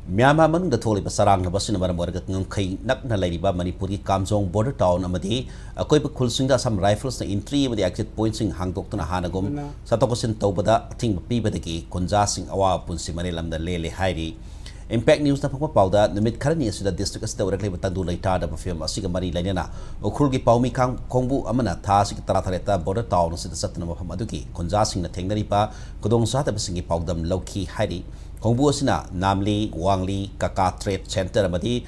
Myanmar manungda tholiba sarang basina maram warga ngangkai nakna lairiba Manipuri Kamjong border town amadi akoiba khulsingda some rifles na entry amadi exit points sing hangdoktuna hanagum satokosin tawbada athing pibadagi kunja sing awa punsi manelamda lele hairi Impact News na pagpa pauda numit karani asida district asida warakle batandu laita da film asiga mari lainana ukhulgi paumi kang kongbu amana tha sig tarathareta border town asida satna mafam adugi kunja sing na thengnari pa kudong sa ta basingi paudam lauki hairi Kongbu asina namli wangli kaka trade center amadi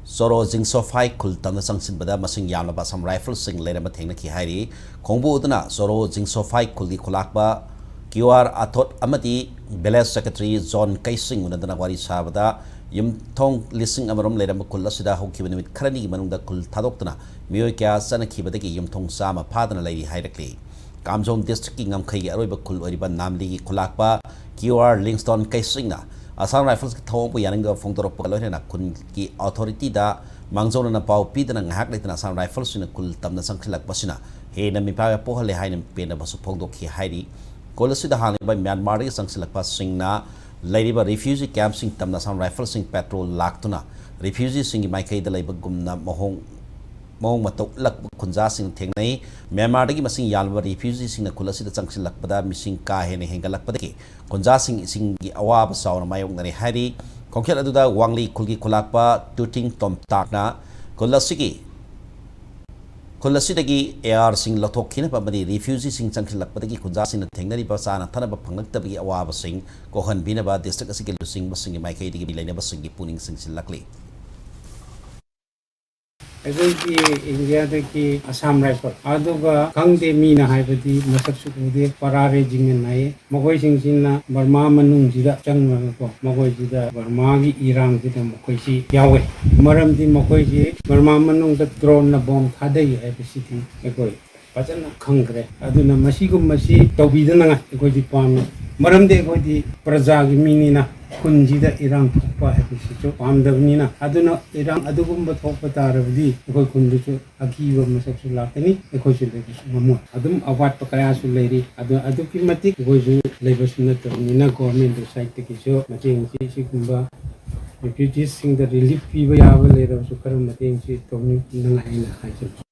soro jingsofai kultam na sangsin bada masing yamla ba sam rifle sing lera mathengna ki hairi kongbu udna soro jingsofai kuldi khulakba QR athot amadi Village Secretary Zone Kaising unadana wari sabada yumthong lising amarom lera makul asida hokki benimit kharani manungda kul thadoktuna mioi kya sana khibadagi yumthong sama phadana lairi hairakli Kamjong district ki ngamkhai aroiba kul oriba namli ki khulakba QR Lingston Kaisingna Assam Rifles ki thawang pu yananga phongtorok paloina kun ki authority da mangjona na pau pidana ngahak leitana Assam Rifles na kul tamna sangkhilak basina he na mi pa po hale haina pena basu phongdok ki hairi kolasida hali ba Myanmar ri sangkhilak pa singna lairiba refugee camp sing tamna Assam Rifles sing patrol laktuna refugee sing mai kai da laiba gumna mohong matok lak kunja sing thengnai Myanmar dagi masing yalwa refugee sing na kulasi da changsil lakpada mising ka hene hengalak padaki kunja sing gi awab sauna mayong nani hari kongkhel aduda wangli kulgi kulakpa tuting tom takna kulasi dagi AR sing lathok khina pamadi refugee sing changsil lakpadagi kunja sing na thengnari pa sana thana ba phanglak tabagi awab sing kohan bina ba district asigi lusing basing mai kai digi bilaina basing gi puning sing silakli Every India the Assam rifle. Aduga Kangde Mina Haibadi, Masaksude, Parare Jinganai, Mogoi Singina, Burma Manung Jida, Changanako, Mogoi Jida, Burmagi, Iran, Jida Mokoisi, Yahweh. Maram di Mokoisi, Burma Manung the drone na bomb Hadei, every city, Egoi. Pachana Kangre, Aduna Masigo Masi, Tobidana, Egoi Pam, Maram de Egoi, Prazagi Minina. Kunjida Iran Pupa episode Amdavnina Aduna Iran Adugum but Hopatarabdi, Eko Kundu Akiva Masaksulakani, Eko Mamu Adum Awat Pakayasu lady Adukimatic Goju Labor Nina government site the Kisho Mating Sikumba refugees sing the relief Piva Yava later of Sukar Mating Tomi Nangaina.